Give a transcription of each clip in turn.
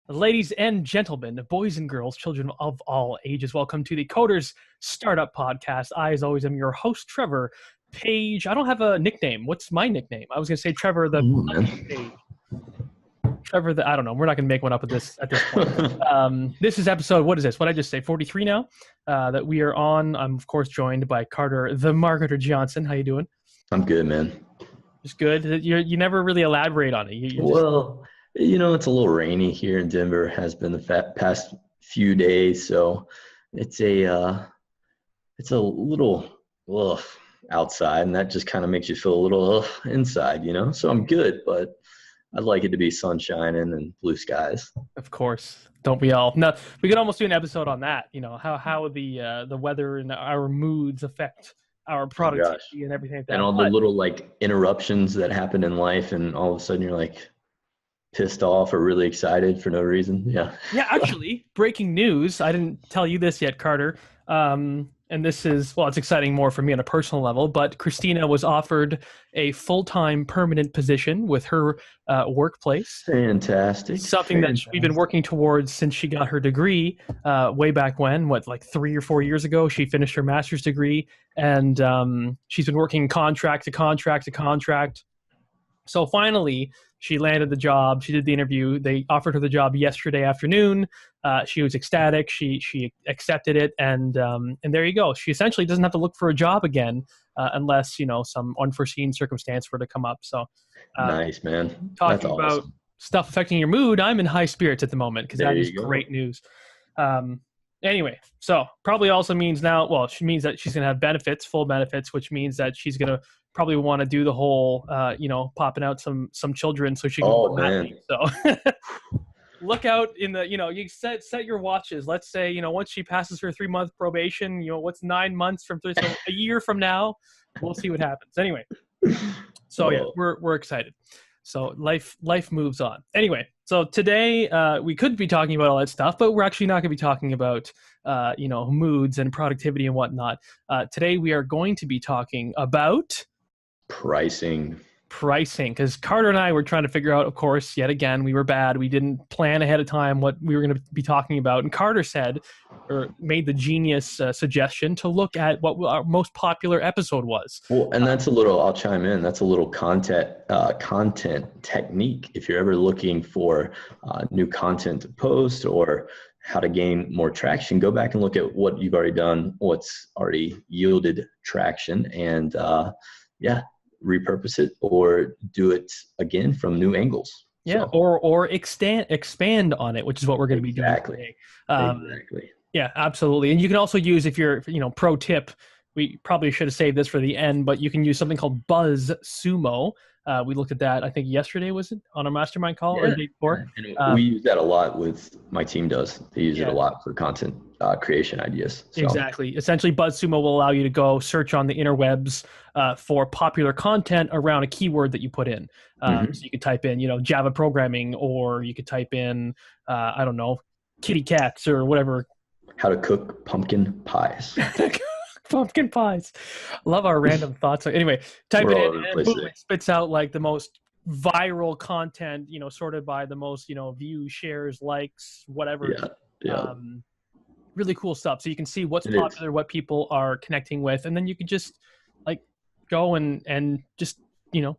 Ladies and gentlemen, boys and girls, children of all ages, welcome to the Coders Startup Podcast. I, as always, am your host, Trevor Page. I don't have a nickname. What's my nickname? I was going to say Trevor the Page. Trevor the, I don't know. We're not going to make one up at this point. This is episode, what is this? What did I just say? 43 now that we are on. I'm, of course, joined by Carter the Marketer Johnson. How you doing? I'm good, man. Just good? You never really elaborate on it. It's a little rainy here in Denver. Has been the past few days, so it's a little outside, and that just kind of makes you feel a little inside, So I'm good, but I'd like it to be sunshine and blue skies. Of course, don't we all? No, we could almost do an episode on that. How the weather and our moods affect our productivity and everything like that. And all the little interruptions that happen in life, and all of a sudden you're pissed off or really excited for no reason. Yeah, actually, breaking news. I didn't tell you this yet, Carter. And this is, it's exciting more for me on a personal level, but Christina was offered a full-time permanent position with her workplace. Fantastic. Something that we've been working towards since she got her degree way back when, 3 or 4 years ago, she finished her master's degree, and she's been working contract to contract to contract. So finally, she landed the job. She did the interview. They offered her the job yesterday afternoon. She was ecstatic. She accepted it, and there you go. She essentially doesn't have to look for a job again unless some unforeseen circumstance were to come up. So nice, man. Talking about stuff affecting your mood, I'm in high spirits at the moment because that is great news. Anyway, so probably also means now. She means that she's going to have benefits, full benefits, which means that she's going to probably want to do the whole, popping out some children so she can. Oh man! So look out in the, you set your watches. Let's say, once she passes her 3-month probation, what's 9 months from so a year from now, we'll see what happens. Anyway, so yeah, we're excited. So life moves on. Anyway, so today we could be talking about all that stuff, but we're actually not going to be talking about moods and productivity and whatnot. Today we are going to be talking about pricing, because Carter and I were trying to figure out, of course, yet again, we were bad. We didn't plan ahead of time what we were going to be talking about. And Carter said, or made the genius suggestion to look at what our most popular episode was. Well, and that's I'll chime in. That's a little content technique. If you're ever looking for new content to post or how to gain more traction, go back and look at what you've already done, what's already yielded traction, and repurpose it or do it again from new angles. Yeah, so. or expand on it, which is what we're going to be doing today. Exactly. Yeah, absolutely. And you can also use, if you're, pro tip, we probably should have saved this for the end, but you can use something called BuzzSumo. We looked at that, I think yesterday, was it, on our mastermind call or the day before? And we use that a lot with my team does. They use it a lot for content creation ideas. So. Exactly. Essentially, BuzzSumo will allow you to go search on the interwebs for popular content around a keyword that you put in. So you could type in, Java programming, or you could type in, I don't know, kitty cats or whatever. How to cook pumpkin pies. Pumpkin pies. Love our random thoughts. Anyway, type it in and boom, it spits out the most viral content, sorted by the most, views, shares, likes, whatever. Yeah. Really cool stuff. So you can see what's popular, what people are connecting with, and then you can just go and just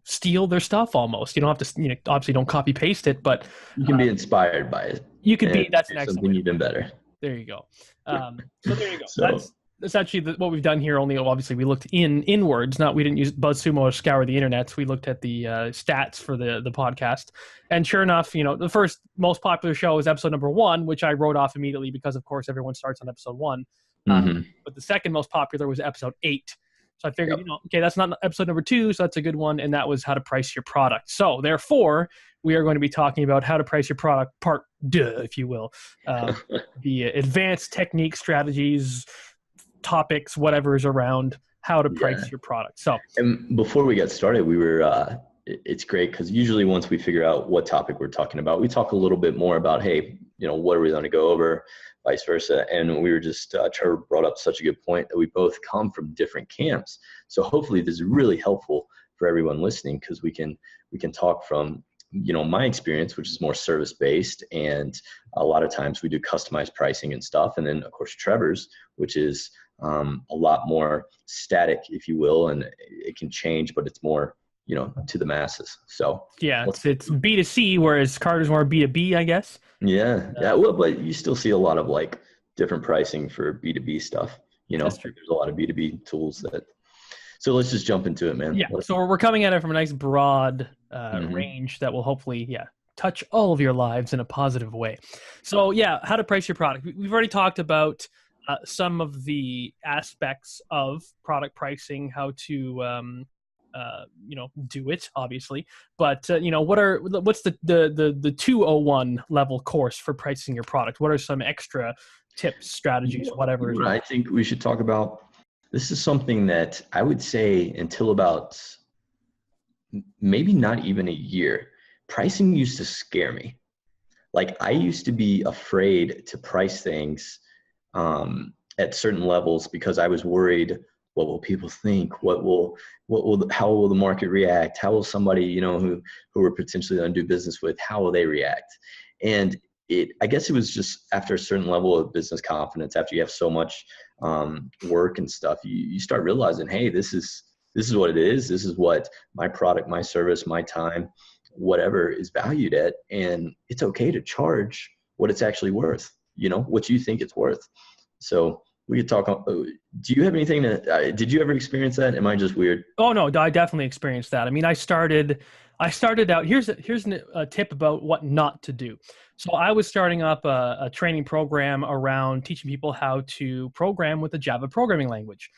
steal their stuff almost. You don't have to, obviously don't copy paste it, but you can be inspired by it. You could be. That's an excellent. Something even better. There you go. So there you go. That's essentially what we've done here. Only obviously we looked inwards. We didn't use BuzzSumo to scour the internet. We looked at the stats for the podcast, and sure enough, the first most popular show is episode number 1, which I wrote off immediately because of course everyone starts on episode 1. But the second most popular was episode 8. So I figured, okay, that's not episode number 2, so that's a good one, and that was how to price your product. So therefore, we are going to be talking about how to price your product, part 2, if you will, the advanced technique, strategies, topics, whatever is around how to price your product. So, and before we get started, we were it's great because usually once we figure out what topic we're talking about, we talk a little bit more about, hey, what are we going to go over, vice versa. And we were just Trevor brought up such a good point that we both come from different camps. So hopefully this is really helpful for everyone listening, because we can talk from my experience, which is more service based, and a lot of times we do customized pricing and stuff. And then of course Trevor's, which is a lot more static, if you will, and it can change, but it's more, to the masses. So yeah, it's B2C, whereas Carter's more B2B, I guess. Yeah. Well, but you still see a lot of like different pricing for B2B stuff. That's true. There's a lot of B2B tools so let's just jump into it, man. Yeah. So we're coming at it from a nice broad range that will hopefully, touch all of your lives in a positive way. So how to price your product. We've already talked about some of the aspects of product pricing, how to, do it, obviously. But, what's the 201 level course for pricing your product? What are some extra tips, strategies, whatever? I think we should talk about, this is something that I would say until about maybe not even a year, pricing used to scare me. Like I used to be afraid to price things at certain levels because I was worried, what will people think? How will the market react? How will somebody, who we're potentially going to do business with, how will they react? And I guess it was just after a certain level of business confidence, after you have so much work and stuff, you start realizing, hey, this is what it is. This is what my product, my service, my time, whatever is valued at. And it's okay to charge what it's actually worth, what you think it's worth. So we could talk. Do you have anything did you ever experience that? Am I just weird? Oh no, I definitely experienced that. I mean, I started out, here's a tip about what not to do. So I was starting up a training program around teaching people how to program with the Java programming language.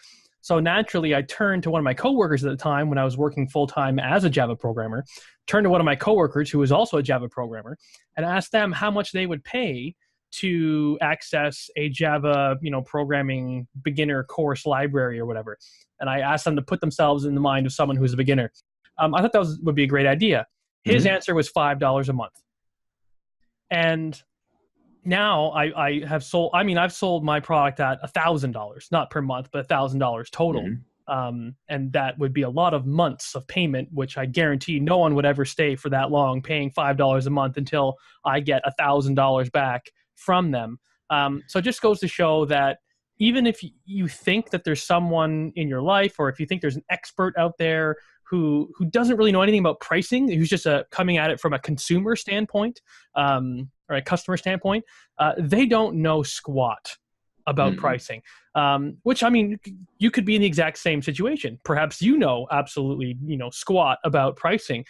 So naturally, I turned to one of my coworkers at the time when I was working full-time as a Java programmer, turned to one of my coworkers who was also a Java programmer, and asked them how much they would pay to access a Java, programming beginner course library or whatever. And I asked them to put themselves in the mind of someone who's a beginner. I thought that would be a great idea. His answer was $5 a month. And now I've sold my product at $1,000, not per month, but $1,000 total. And that would be a lot of months of payment, which I guarantee no one would ever stay for that long paying $5 a month until I get $1,000 back from them. So it just goes to show that even if you think that there's someone in your life, or if you think there's an expert out there who doesn't really know anything about pricing, who's just coming at it from a consumer standpoint or a customer standpoint, they don't know squat about pricing. Which, I mean, you could be in the exact same situation. Perhaps absolutely squat about pricing.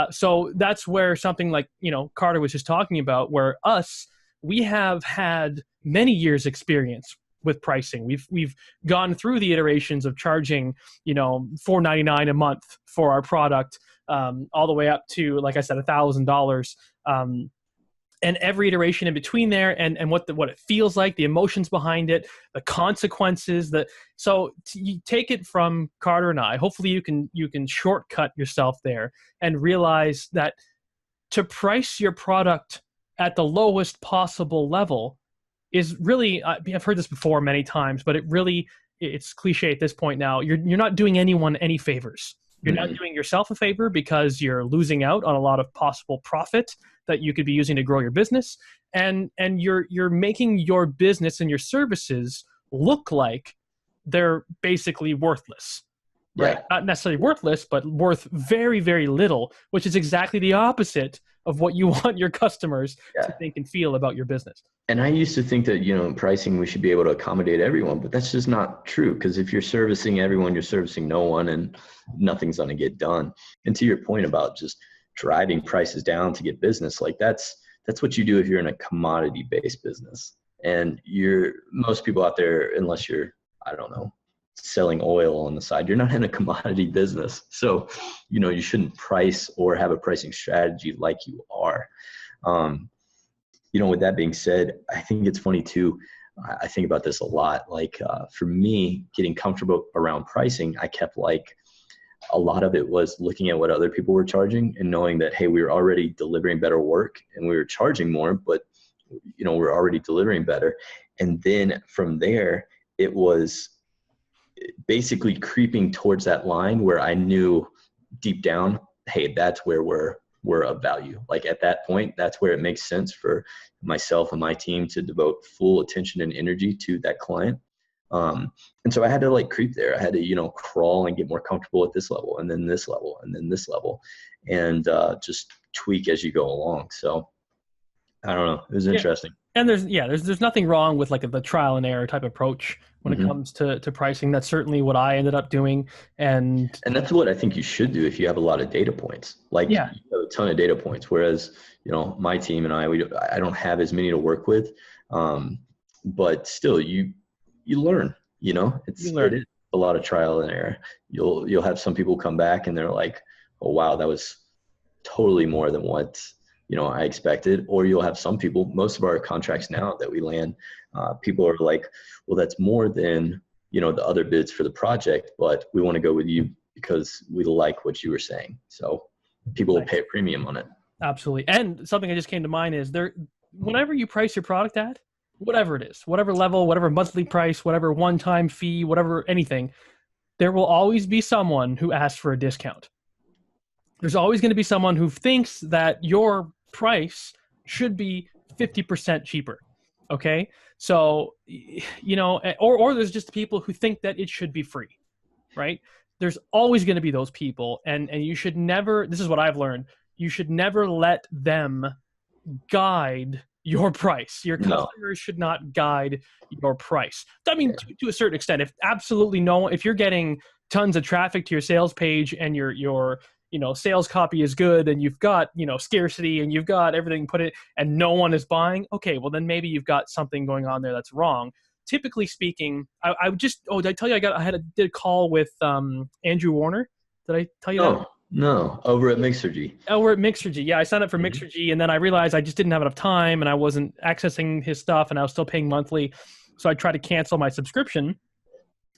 So that's where something like Carter was just talking about, where we have had many years experience with pricing. We've gone through the iterations of charging, $4.99 a month for our product, all the way up to, like I said, $1,000. And every iteration in between there, and what it feels like, the emotions behind it, the consequences. So you take it from Carter and I. Hopefully, you can shortcut yourself there and realize that to price your product at the lowest possible level is really, I've heard this before many times, but it's cliche at this point now. You're not doing anyone any favors. You're not doing yourself a favor because you're losing out on a lot of possible profit that you could be using to grow your business. And you're making your business and your services look like they're basically worthless. Right? Yeah. Not necessarily worthless, but worth very, very little, which is exactly the opposite of what you want your customers to think and feel about your business. And I used to think that, in pricing, we should be able to accommodate everyone, but that's just not true. Because if you're servicing everyone, you're servicing no one, and nothing's going to get done. And to your point about just driving prices down to get business, like that's what you do if you're in a commodity-based business. And most people out there, unless you're, I don't know, selling oil on the side, you're not in a commodity business. So, you shouldn't price or have a pricing strategy like you are. With that being said, I think it's funny too. I think about this a lot. Like for me, getting comfortable around pricing, I kept a lot of it was looking at what other people were charging and knowing that, hey, we were already delivering better work and we were charging more, but we're already delivering better. And then from there, it was basically creeping towards that line where I knew deep down, hey, that's where we're were of value. Like at that point, that's where it makes sense for myself and my team to devote full attention and energy to that client. And so I had to like creep there. I had to, crawl and get more comfortable at this level, and then this level, and then this level, and just tweak as you go along. So I don't know. It was interesting. And there's nothing wrong with like the trial and error type approach when it comes to pricing. That's certainly what I ended up doing. And that's what I think you should do if you have a lot of data points. Like you have a ton of data points, whereas, my team and I don't have as many to work with. But still you learn, it is a lot of trial and error. You'll have some people come back and they're like, oh wow, that was totally more than what I expected. Or you'll have some people, most of our contracts now that we land, people are like, well, that's more than, the other bids for the project, but we want to go with you because we like what you were saying. So people will pay a premium on it. Absolutely. And something that just came to mind is whenever you price your product at, whatever it is, whatever level, whatever monthly price, whatever one-time fee, whatever, anything, there will always be someone who asks for a discount. There's always going to be someone who thinks that your price should be 50% cheaper. Okay. So, or there's just people who think that it should be free, right? There's always going to be those people. And you should never, this is what I've learned, you should never let them guide your price. Your customers should not guide your price. I mean, to a certain extent, if you're getting tons of traffic to your sales page and your sales copy is good and you've got, scarcity and you've got everything put it and no one is buying, okay, well then maybe you've got something going on there that's wrong. Typically speaking, did I tell you I did a call with Andrew Warner? Did I tell you that? No, over at Mixergy. Over at Mixergy. Yeah, I signed up for Mixergy and then I realized I just didn't have enough time and I wasn't accessing his stuff and I was still paying monthly. So I tried to cancel my subscription.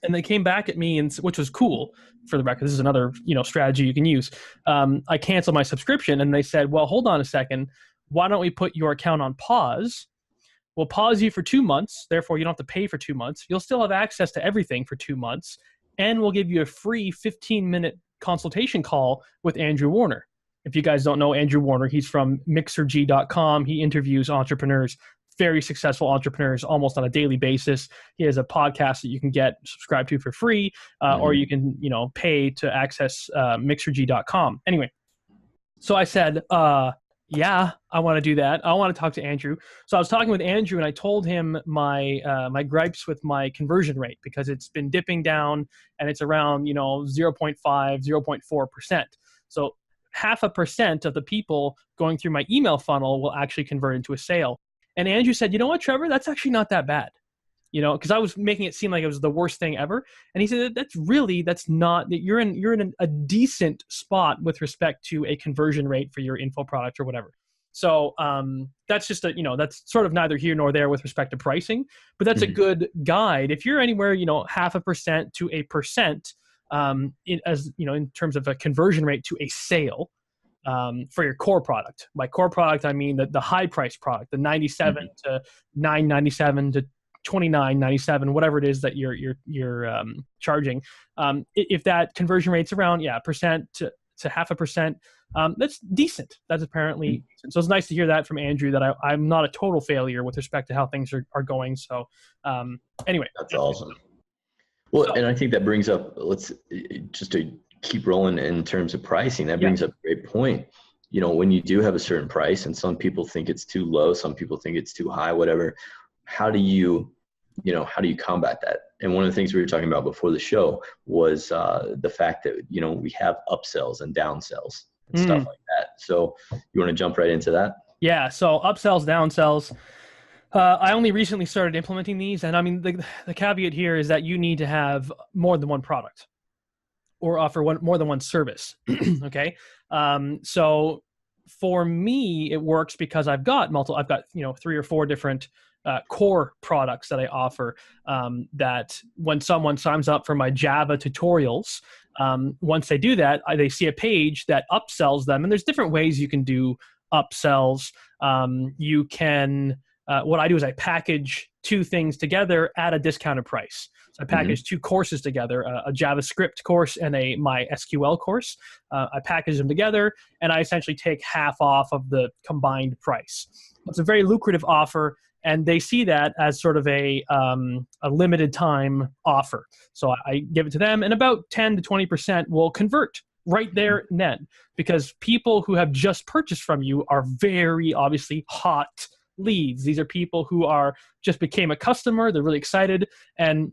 And they came back at me, which was cool for the record. This is another, strategy you can use. I canceled my subscription and they said, well, hold on a second. Why don't we put your account on pause? We'll pause you for 2 months. Therefore, you don't have to pay for 2 months. You'll still have access to everything for 2 months. And we'll give you a free 15-minute consultation call with Andrew Warner. If you guys don't know Andrew Warner, he's from Mixergy.com. He interviews entrepreneurs, very successful entrepreneurs almost on a daily basis. He has a podcast that you can subscribe to for free, or you can, pay to access Mixergy.com. Anyway, so I said, yeah, I want to do that. I want to talk to Andrew. So I was talking with Andrew and I told him my gripes with my conversion rate because it's been dipping down and it's around, 0.5, 0.4%. So 0.5% of the people going through my email funnel will actually convert into a sale. And Andrew said, you know what, Trevor, that's actually not that bad. Because I was making it seem like it was the worst thing ever. And he said, that's not, that you're in a decent spot with respect to a conversion rate for your info product or whatever. So that's just that's sort of neither here nor there with respect to pricing, but that's a good guide. If you're anywhere, 0.5% to 1%, in terms of a conversion rate to a sale, for your core product. By core product, I mean the high price product, the 97 to 997 to 29.97, whatever it is that you're charging. If that conversion rate's around 1% to 0.5%, that's decent. That's apparently decent. So it's nice to hear that from Andrew that I'm not a total failure with respect to how things are going. So anyway, that's awesome. Well, and I think that brings up, just to keep rolling in terms of pricing, that brings up a great point. When you do have a certain price and some people think it's too low, some people think it's too high, whatever, how do you combat that? And one of the things we were talking about before the show was the fact that, we have upsells and downsells and stuff like that. So you want to jump right into that? Yeah. So upsells, downsells. I only recently started implementing these. And I mean, the caveat here is that you need to have more than one product or offer more than one service. Okay. So for me, it works because I've got 3 or 4 different core products that I offer, that when someone signs up for my Java tutorials, once they do that, they see a page that upsells them. And there's different ways you can do upsells. You can, what I do is I package two things together at a discounted price. So I packaged two courses together, a JavaScript course and a MySQL course. I package them together, and I essentially take half off of the combined price. It's a very lucrative offer, and they see that as sort of a limited time offer. So I give it to them, and about 10 to 20% will convert right there and then, because people who have just purchased from you are very obviously hot leads. These are people who are just became a customer. They're really excited, and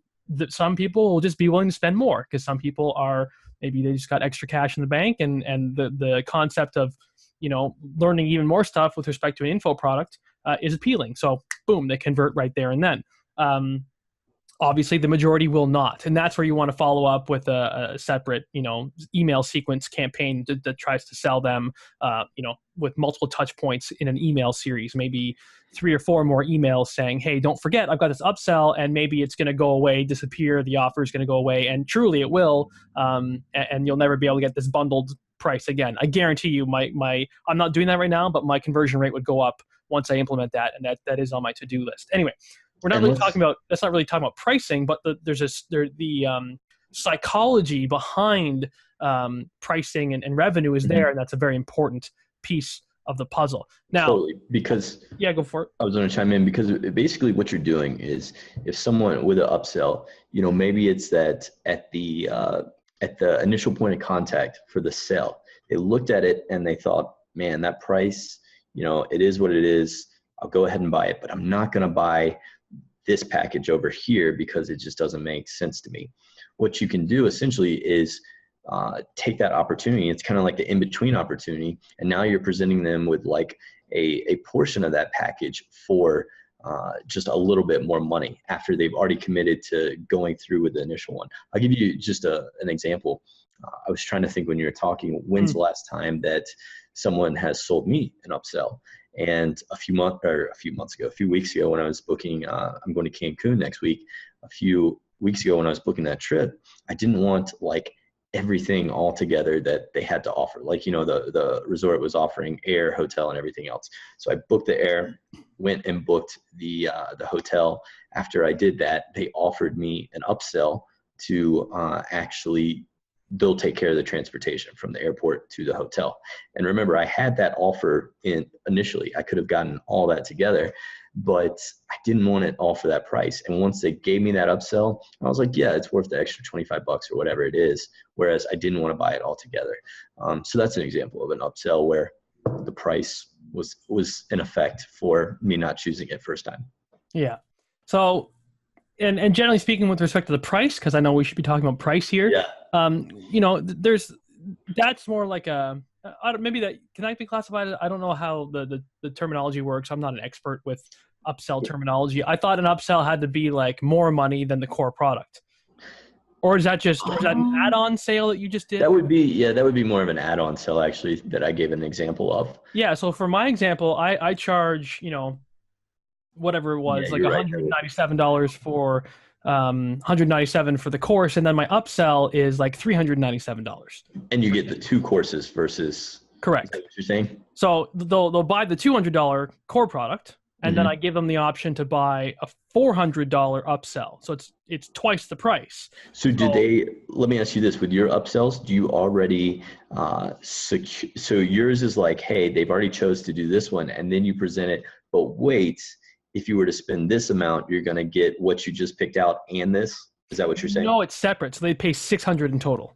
some people will just be willing to spend more because some people are, maybe they just got extra cash in the bank, and the concept of, you know, learning even more stuff with respect to an info product is appealing. So boom, they convert right there and then. Obviously, the majority will not, and that's where you want to follow up with a separate, you know, email sequence campaign that tries to sell them, you know, with multiple touch points in an email series, maybe 3 or 4 more emails saying, hey, don't forget, I've got this upsell, and maybe it's going to go away, disappear, the offer is going to go away, and truly it will, and you'll never be able to get this bundled price again. I guarantee you, I'm not doing that right now, but my conversion rate would go up once I implement that, and that is on my to-do list. Anyway. We're not really talking about, that's not really talking about pricing, but there's the psychology behind pricing and revenue is there, and that's a very important piece of the puzzle. Now, totally, because yeah, go for it. I was going to chime in because basically what you're doing is, if someone with an upsell, you know, maybe it's that at the initial point of contact for the sale, they looked at it and they thought, man, that price, you know, it is what it is. I'll go ahead and buy it, but I'm not going to buy this package over here because it just doesn't make sense to me. What you can do essentially is take that opportunity. It's kind of like the in-between opportunity. And now you're presenting them with like a portion of that package for just a little bit more money after they've already committed to going through with the initial one. I'll give you just an example. I was trying to think when you were talking, when's the last time that someone has sold me an upsell? And a few weeks ago when I was booking, I'm going to Cancun next week. A few weeks ago when I was booking that trip, I didn't want like everything all together that they had to offer. Like, you know, the resort was offering air, hotel, and everything else. So I booked the air, went and booked the hotel. After I did that, they offered me an upsell to actually they'll take care of the transportation from the airport to the hotel. And remember, I had that offer initially. I could have gotten all that together, but I didn't want it all for that price. And once they gave me that upsell, I was like, yeah, it's worth the extra $25 or whatever it is. Whereas I didn't want to buy it all together. So that's an example of an upsell where the price was in effect for me not choosing it first time. Yeah. So, and generally speaking, with respect to the price, because I know we should be talking about price here. Yeah. You know, that's more like maybe that can that be classified? I don't know how the terminology works. I'm not an expert with upsell terminology. I thought an upsell had to be like more money than the core product. Or is that an add-on sale that you just did? That would be more of an add-on sale actually that I gave an example of. Yeah. So for my example, I charge, you know, whatever it was, like $197 for $197 for the course, and then my upsell is like $397. And you get the 2 courses versus. Correct. Is that what you're saying? So they'll buy the $200 core product, and then I give them the option to buy a $400 upsell. So it's twice the price. So let me ask you this, with your upsells, do you already, so yours is like, hey, they've already chose to do this one, and then you present it, but wait, if you were to spend this amount, you're going to get what you just picked out and this? Is that what you're saying? No, it's separate. So they pay $600 in total.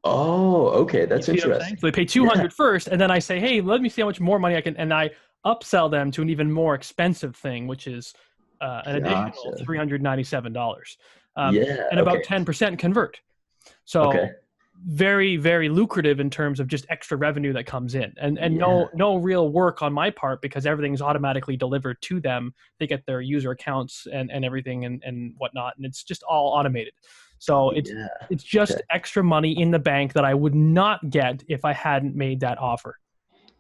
Oh, okay. That's interesting. So they pay $200 first, and then I say, hey, let me see how much more money I can, and I upsell them to an even more expensive thing, which is an additional $397. And about 10% convert. So very, very lucrative in terms of just extra revenue that comes in, and no real work on my part because everything's automatically delivered to them. They get their user accounts and everything and whatnot, and it's just all automated. So it's just extra money in the bank that I would not get if I hadn't made that offer.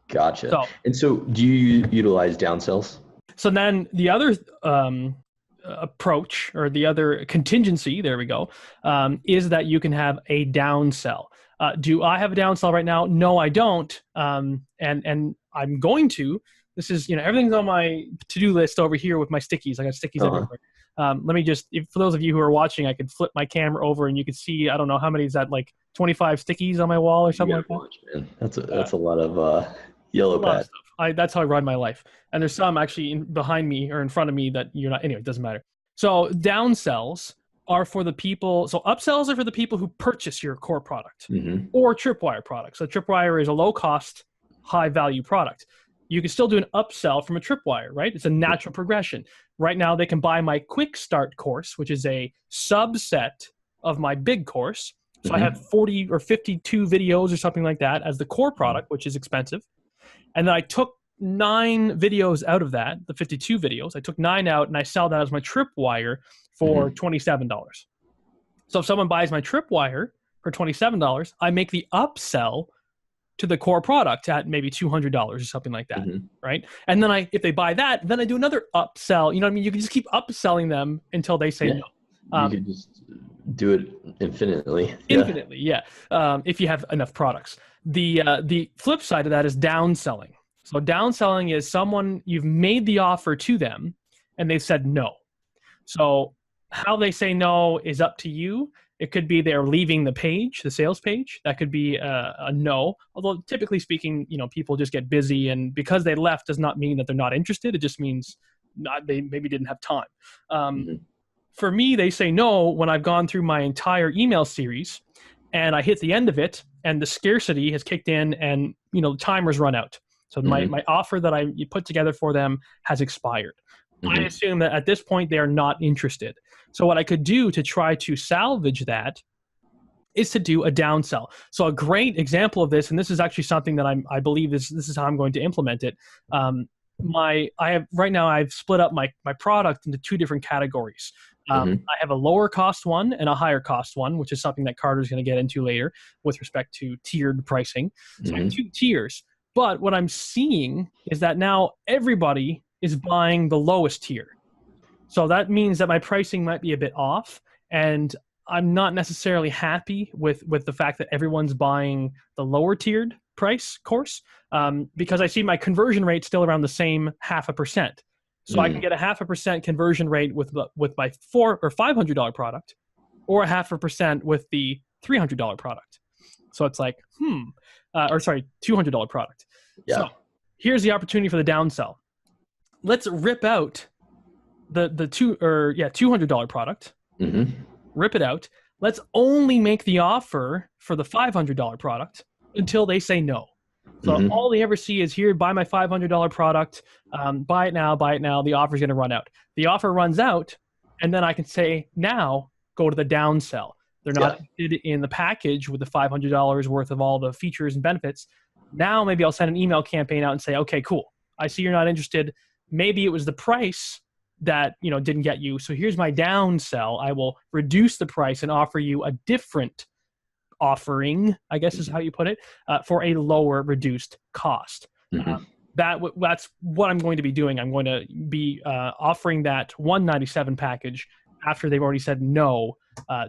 Gotcha. So do you utilize downsells? So then the other approach, or the other contingency, there we go, is that you can have a downsell. Do I have a downsell right now? No, I don't. And I'm going to, this is, everything's on my to-do list over here with my stickies. I got stickies everywhere. Let me just, for those of you who are watching, I could flip my camera over and you can see, I don't know how many is that, like 25 stickies on my wall or something like that. Watch, man. That's a lot of yellow pad. That's how I run my life. And there's some actually behind me or in front of me that you're not, anyway, it doesn't matter. So downsells are for the people, so upsells are for the people who purchase your core product or Tripwire product. So Tripwire is a low cost, high value product. You can still do an upsell from a Tripwire, right? It's a natural progression. Right now they can buy my quick start course, which is a subset of my big course. So I have 40 or 52 videos or something like that as the core product, which is expensive. And then I took 9 videos out of that, the 52 videos. I took 9 out and I sell that as my Tripwire for $27. So if someone buys my Tripwire for $27, I make the upsell to the core product at maybe $200 or something like that, right? And then if they buy that, then I do another upsell. You know what I mean? You can just keep upselling them until they say no. You can just do it infinitely. Infinitely, yeah. If you have enough products. The flip side of that is downselling. So downselling is someone, you've made the offer to them and they've said no. So how they say no is up to you. It could be they're leaving the page, the sales page. That could be a no. Although typically speaking, people just get busy, and because they left does not mean that they're not interested. It just means they maybe didn't have time. For me, they say no when I've gone through my entire email series and I hit the end of it and the scarcity has kicked in and, the timer's run out. So my offer that I put together for them has expired. I assume that at this point they are not interested. So what I could do to try to salvage that is to do a downsell. So a great example of this, and this is actually something that I believe this is how I'm going to implement it. I've split up my product into 2 different categories. I have a lower cost one and a higher cost one, which is something that Carter's going to get into later with respect to tiered pricing. So I have 2 tiers. But what I'm seeing is that now everybody is buying the lowest tier. So that means that my pricing might be a bit off, and I'm not necessarily happy with the fact that everyone's buying the lower tiered price course, because I see my conversion rate still around the same 0.5%. So I can get a 0.5% conversion rate with my $400 or $500 product, or a 0.5% with the $300 product. So it's like, $200 product. Yeah. So here's the opportunity for the downsell. Let's rip out the $200 product. Rip it out. Let's only make the offer for the $500 product until they say no. So all they ever see is, here, buy my $500 product. Buy it now. The offer's going to run out. The offer runs out, and then I can say, now go to the downsell. They're not interested in the package with the $500 worth of all the features and benefits. Now maybe I'll send an email campaign out and say, okay, cool. I see you're not interested. Maybe it was the price that didn't get you. So here's my downsell. I will reduce the price and offer you a different offering, I guess is how you put it, for a lower reduced cost. That's what I'm going to be doing. I'm going to be offering that $197 package after they've already said no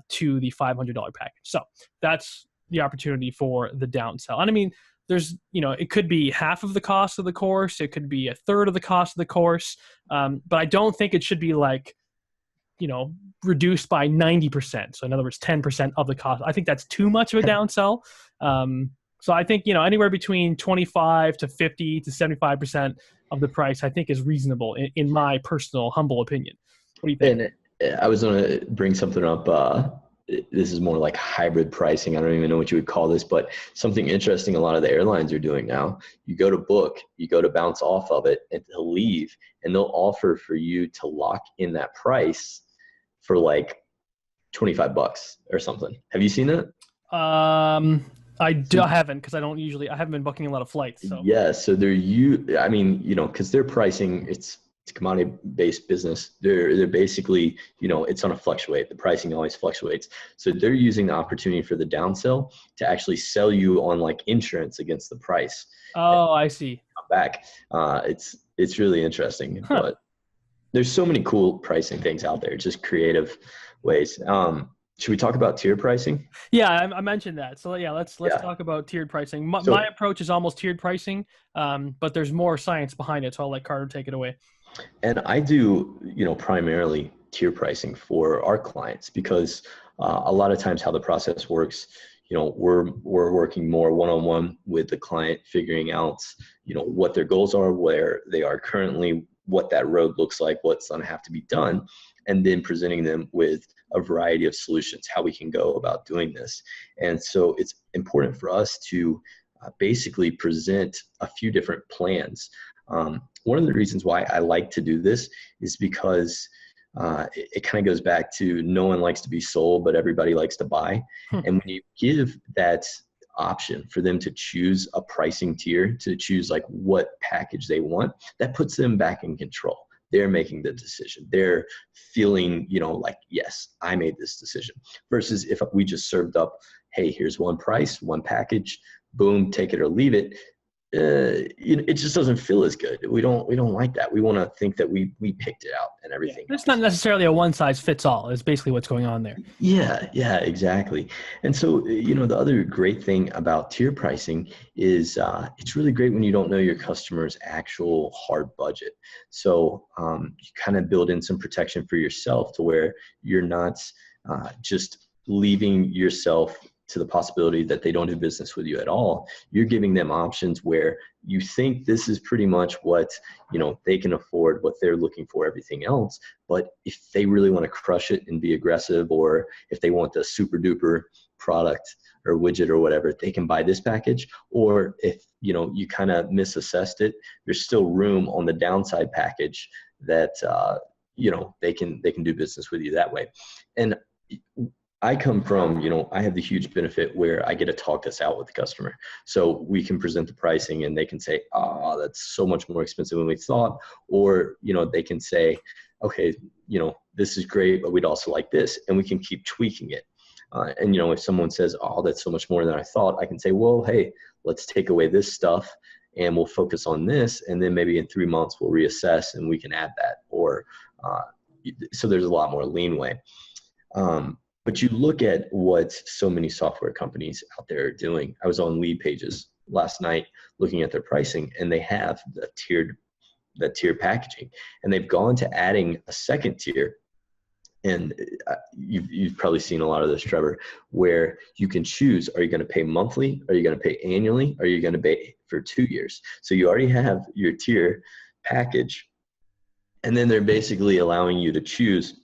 to the $500 package. So that's the opportunity for the downsell. And I mean, there's, it could be half of the cost of the course. It could be a third of the cost of the course. But I don't think it should be like, reduced by 90%. So in other words, 10% of the cost. I think that's too much of a downsell. So I think, anywhere between 25 to 50 to 75% of the price, I think is reasonable in my personal humble opinion. What do you think? And I was going to bring something up. This is more like hybrid pricing. I don't even know what you would call this, but something interesting a lot of the airlines are doing now. You go to book, you go to bounce off of it and to leave, and they'll offer for you to lock in that price for like $25 or something. Have you seen that? I haven't, because I haven't been booking a lot of flights. So. Yeah, so because their pricing, it's a commodity-based business. They're basically, it's going to fluctuate. The pricing always fluctuates. So they're using the opportunity for the downsell to actually sell you on like insurance against the price. Oh, I see. Come back. It's really interesting, but there's so many cool pricing things out there, just creative ways. should we talk about tier pricing? Yeah, I mentioned that. So yeah, let's Yeah. talk about tiered pricing. My, So, my approach is almost tiered pricing, but there's more science behind it. So I'll let Carter take it away. and I do, primarily tier pricing for our clients because a lot of times how the process works, we're working more one-on-one with the client, figuring out, what their goals are, where they are currently, what that road looks like, what's going to have to be done, and then presenting them with a variety of solutions, how we can go about doing this. And so it's important for us to basically present a few different plans. One of the reasons why I like to do this is because it kind of goes back to no one likes to be sold, but everybody likes to buy. And when you give that option for them to choose a pricing tier, to choose like what package they want, that puts them back in control. They're making the decision. They're feeling, like, yes, I made this decision. Versus if we just served up, hey, here's one price, one package, boom, take it or leave it. It just doesn't feel as good. We don't like that. We want to think that we picked it out and everything. Yeah, it's not necessarily a one size fits all. Is basically what's going on there. Yeah, exactly. And so, the other great thing about tier pricing is it's really great when you don't know your customer's actual hard budget. So you kind of build in some protection for yourself to where you're not just leaving yourself to the possibility that they don't do business with you at all. You're giving them options where you think this is pretty much what, they can afford, what they're looking for, everything else. But if they really want to crush it and be aggressive, or if they want the super duper product or widget or whatever, they can buy this package. Or if, you kind of misassessed it, there's still room on the downside package that, they can do business with you that way. And I come from, I have the huge benefit where I get to talk this out with the customer. So we can present the pricing and they can say, oh, that's so much more expensive than we thought. Or, they can say, okay, this is great, but we'd also like this. And we can keep tweaking it. And, if someone says, oh, that's so much more than I thought, I can say, well, hey, let's take away this stuff and we'll focus on this. And then maybe in 3 months we'll reassess and we can add that. Or so there's a lot more leeway. But you look at what so many software companies out there are doing. I was on Lead Pages last night looking at their pricing, and they have that tier packaging, and they've gone to adding a second tier. And you've probably seen a lot of this, Trevor, where you can choose, are you going to pay monthly? Are you going to pay annually? Are you going to pay for 2 years? So you already have your tier package, and then they're basically allowing you to choose,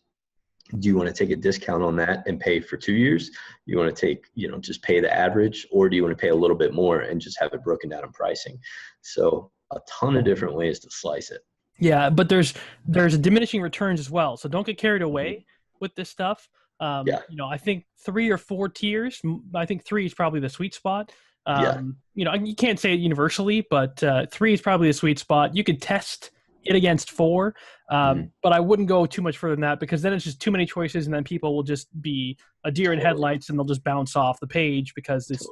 do you want to take a discount on that and pay for 2 years? You want to take, just pay the average, or do you want to pay a little bit more and just have it broken down in pricing? So a ton of different ways to slice it. Yeah, but there's diminishing returns as well. So don't get carried away with this stuff. I think 3 or 4 tiers. I think 3 is probably the sweet spot. You can't say it universally, but 3 is probably the sweet spot. You could test it against 4, but I wouldn't go too much further than that, because then it's just too many choices, and then people will just be a deer in headlights, and they'll just bounce off the page because it's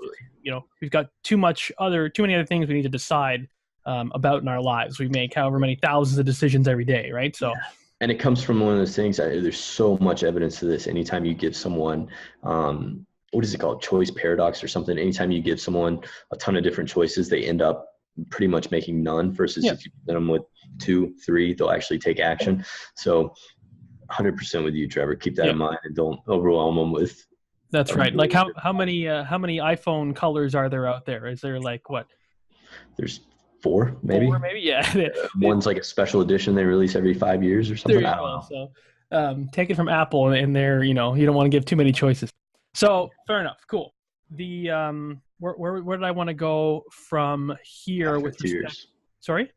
we've got too many other things we need to decide about in our lives. We make however many thousands of decisions every day, right? So. Yeah. And it comes from one of those things that there's so much evidence to this. Anytime you give someone, what is it called? Choice paradox or something. Anytime you give someone a ton of different choices, they end up pretty much making none, versus if you put them with 2, 3, they'll actually take action. So 100% with you, Trevor. Keep that in mind and don't overwhelm them with. That's right. Like how many iPhone colors are there out there? Is there like what? There's 4, maybe. 4, maybe, yeah. One's like a special edition they release every 5 years or something. I don't know. So take it from Apple, and they're, you don't want to give too many choices. So fair enough. Cool. The where did I want to go from here after with tiers? Respect? Sorry?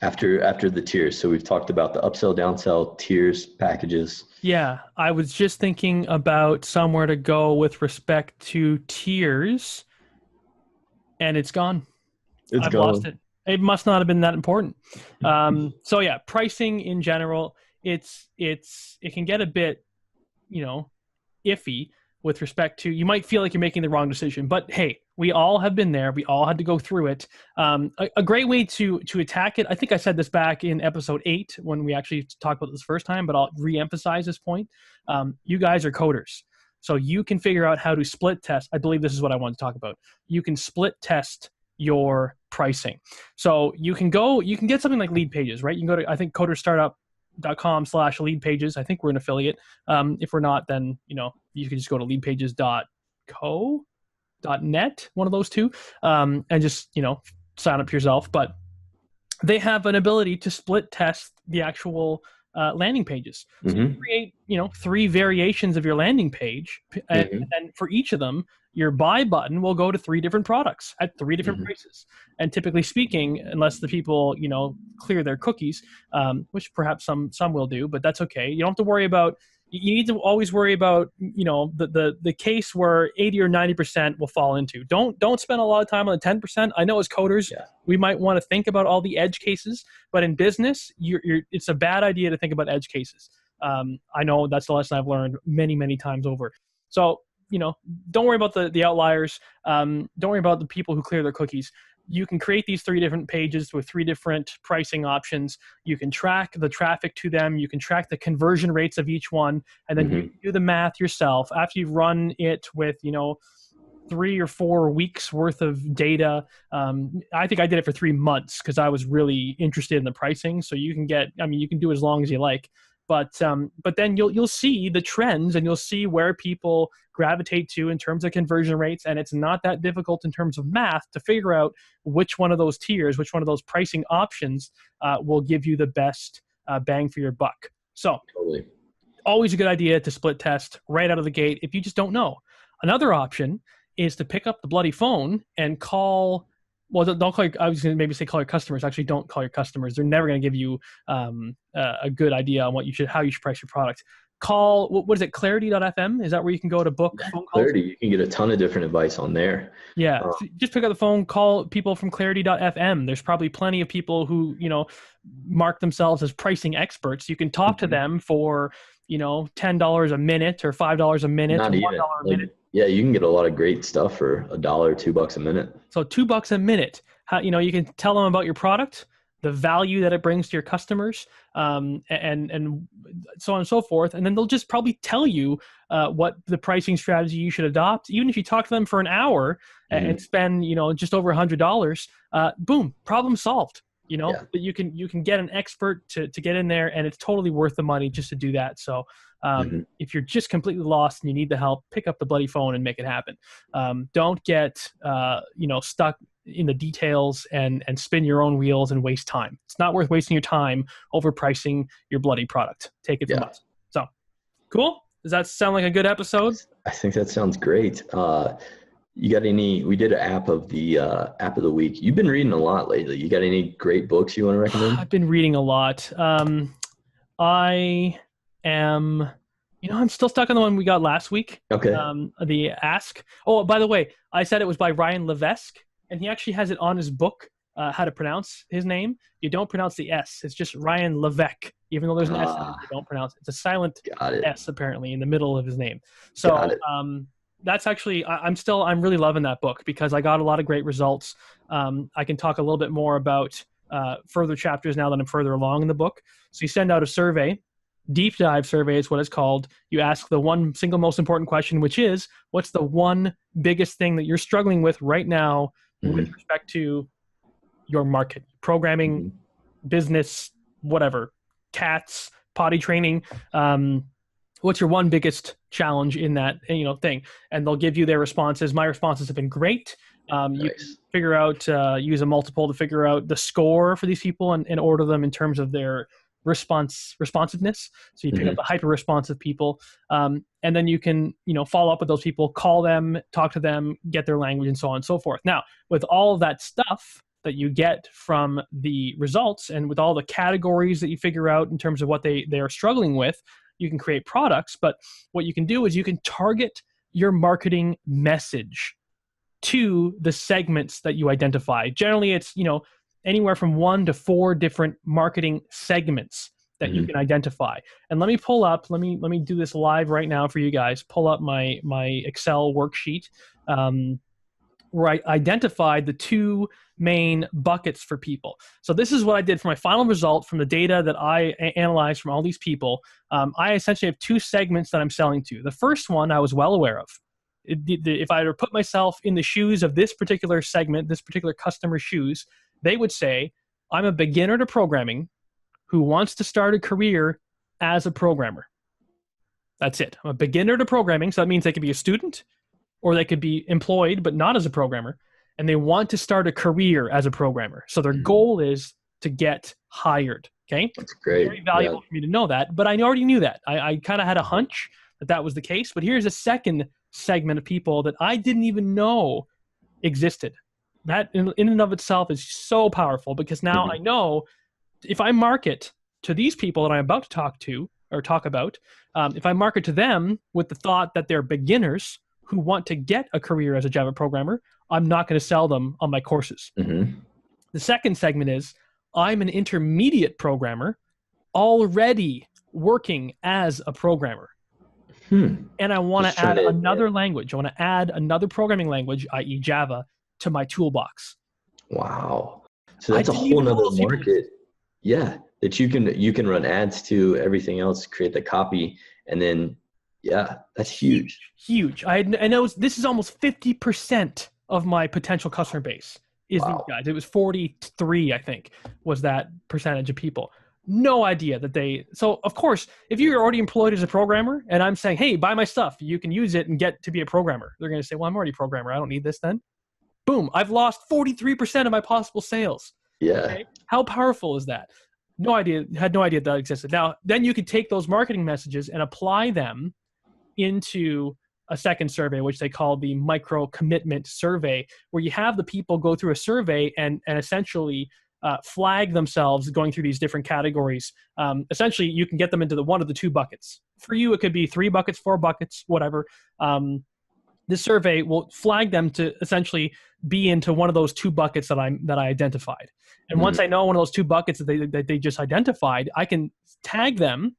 After the tiers. So we've talked about the upsell, downsell, tiers, packages. Yeah, I was just thinking about somewhere to go with respect to tiers, and it's gone. I've lost it. It must not have been that important. So yeah, pricing in general, it can get a bit, iffy with respect to, you might feel like you're making the wrong decision, but hey, we all have been there. We all had to go through it. A great way to attack it, I think I said this back in episode 8 when we actually talked about this first time, but I'll re-emphasize this point. You guys are coders. So you can figure out how to split test. I believe this is what I want to talk about. You can split test your pricing. So you can get something like Lead Pages, right? You can go to, I think, coderstartup.com/lead pages. I think we're an affiliate. If we're not, then, you can just go to leadpages.co.net, one of those two, and just, sign up yourself. But they have an ability to split test the actual landing pages. So you create, 3 variations of your landing page, and then for each of them, your buy button will go to 3 different products at 3 different prices. And typically speaking, unless the people, clear their cookies, which perhaps some will do, but that's okay. You don't have to worry about. You need to always worry about, the case where 80 or 90% will fall into. Don't spend a lot of time on the 10%. I know as coders, we might want to think about all the edge cases, but in business, it's a bad idea to think about edge cases. I know that's the lesson I've learned many, many times over. So, don't worry about the outliers. Don't worry about the people who clear their cookies. You can create these 3 different pages with 3 different pricing options. You can track the traffic to them. You can track the conversion rates of each one, and then you do the math yourself. After you've run it with, 3 or 4 weeks worth of data. I think I did it for 3 months because I was really interested in the pricing. So you can you can do as long as you like. But then you'll see the trends, and you'll see where people gravitate to in terms of conversion rates, and it's not that difficult in terms of math to figure out which one of those tiers, which one of those pricing options will give you the best bang for your buck. So always a good idea to split test right out of the gate if you just don't know. Another option is to pick up the bloody phone and call. Well, don't call I was going to maybe say call your customers. Actually, don't call your customers. They're never going to give you a good idea on how you should price your product. Call, what is it, clarity.fm? Is that where you can go to book phone calls? Clarity, you can get a ton of different advice on there. Yeah, so just pick up the phone, call people from clarity.fm. There's probably plenty of people who, mark themselves as pricing experts. You can talk to them for, $10 a minute or $5 a minute, not or even $1 a minute. Yeah, you can get a lot of great stuff for $1 or $2 a minute. So $2 a minute. You can tell them about your product, the value that it brings to your customers, and so on and so forth. And then they'll just probably tell you what the pricing strategy you should adopt. Even if you talk to them for an hour and spend, just over $100, boom, problem solved. That you can get an expert to get in there, and it's totally worth the money just to do that. So if you're just completely lost and you need the help, pick up the bloody phone and make it happen. Don't get stuck in the details and spin your own wheels and waste time. It's not worth wasting your time overpricing your bloody product. Take it from us. So cool. Does that sound like a good episode? I think that sounds great. You got we did an app of the week. You've been reading a lot lately. You got any great books you want to recommend? I've been reading a lot. I am, I'm still stuck on the one we got last week. Okay. The Ask. Oh, by the way, I said it was by Ryan Levesque, and he actually has it on his book, how to pronounce his name. You don't pronounce the S. It's just Ryan Levesque, even though there's an S in it. You don't pronounce it. It's a silent S, apparently, in the middle of his name. So that's actually, I'm really loving that book because I got a lot of great results. I can talk a little bit more about further chapters now that I'm further along in the book. So you send out a survey. Deep dive survey is what it's called. You ask the one single most important question, which is, what's the one biggest thing that you're struggling with right now with respect to your market, programming, business, whatever, cats, potty training. What's your one biggest challenge in that thing? And they'll give you their responses. My responses have been great. You can figure out, use a multiple to figure out the score for these people and order them in terms of their responsiveness. So you pick up the hyper responsive people, and then you can follow up with those people, call them, talk to them, get their language, and so on and so forth. Now, with all of that stuff that you get from the results, and with all the categories that you figure out in terms of what they are struggling with, you can create products. But what you can do is you can target your marketing message to the segments that you identify. Generally, it's anywhere from 1 to 4 different marketing segments that you can identify. And let me do this live right now for you guys. Pull up my Excel worksheet. where I identified the two main buckets for people. So this is what I did for my final result from the data that I analyzed from all these people. I essentially have two segments that I'm selling to. The first one I was well aware of. If I were to put myself in the shoes of this particular segment, this particular customer's shoes, they would say, I'm a beginner to programming who wants to start a career as a programmer. That's it. I'm a beginner to programming, so that means they could be a student or they could be employed but not as a programmer, and they want to start a career as a programmer. So their goal is to get hired. Okay, that's great. Very valuable for me to know that, but I already knew that. I kind of had a hunch that was the case. But here's a second segment of people that I didn't even know existed. That in and of itself is so powerful, because now I know if I market to these people that I'm about to talk about, if I market to them with the thought that they're beginners who want to get a career as a Java programmer, I'm not going to sell them on my courses. The second segment is, I'm an intermediate programmer already working as a programmer. And I want to add another language. I want to add another programming language, i.e. Java, to my toolbox. Wow. So that's a whole nother market. Yeah. That you can run ads to, everything else, create the copy, and then, yeah, that's huge. Huge. I know this is almost 50% of my potential customer base is these guys. It was 43, I think, was that percentage of people. No idea that so of course, if you're already employed as a programmer and I'm saying, hey, buy my stuff, you can use it and get to be a programmer, they're going to say, well, I'm already a programmer, I don't need this then. Boom, I've lost 43% of my possible sales. Yeah. Okay? How powerful is that? No idea, had no idea that existed. Now, then you could take those marketing messages and apply them into a second survey, which they call the micro commitment survey, where you have the people go through a survey and essentially flag themselves going through these different categories. Essentially, you can get them into one of the two buckets. For you, it could be 3 buckets, 4 buckets, whatever. This survey will flag them to essentially be into one of those 2 buckets that I identified. And once I know one of those 2 buckets that they just identified, I can tag them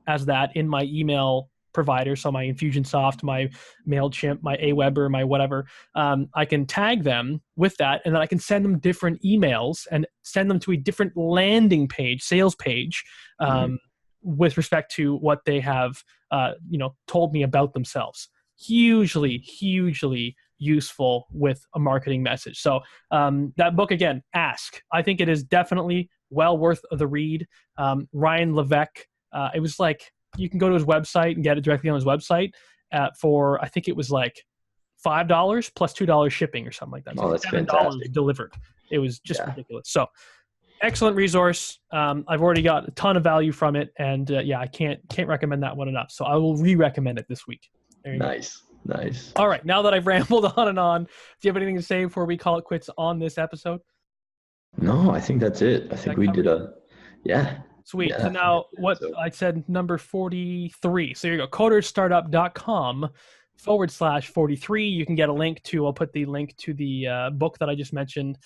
as that in my email provider. So my Infusionsoft, my MailChimp, my Aweber, my whatever. I can tag them with that, and then I can send them different emails and send them to a different landing page, sales page, with respect to what they have, told me about themselves. Hugely, hugely useful with a marketing message. So that book, again, Ask. I think it is definitely well worth the read. Ryan Levesque, it was like, you can go to his website and get it directly on his website for, I think it was like $5 plus $2 shipping or something like that. So that's $7 fantastic. Delivered. It was just ridiculous. So excellent resource. I've already got a ton of value from it, and I can't recommend that one enough. So I will re-recommend it this week. Nice. All right. Now that I've rambled on and on, do you have anything to say before we call it quits on this episode? No, I think that's it. I think we did Sweet. So now what I said, number 43. So here you go, coderstartup.com/43. You can get a link to, I'll put the link to the book that I just mentioned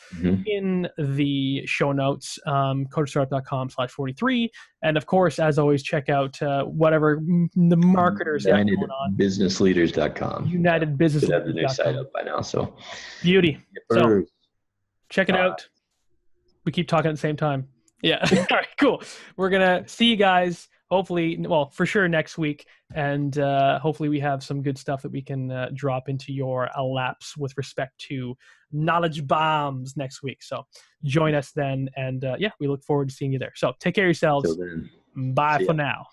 in the show notes, coderstartup.com/43. And of course, as always, check out whatever the marketers have going on. UnitedBusinessLeaders.com. UnitedBusinessLeaders.com. Should have the new site up by now. So beauty. So check it out. We keep talking at the same time. Yeah. All right, cool. We're going to see you guys hopefully, well, for sure next week. And hopefully we have some good stuff that we can drop into your laps with respect to knowledge bombs next week. So join us then. And we look forward to seeing you there. So take care of yourselves. Bye for now.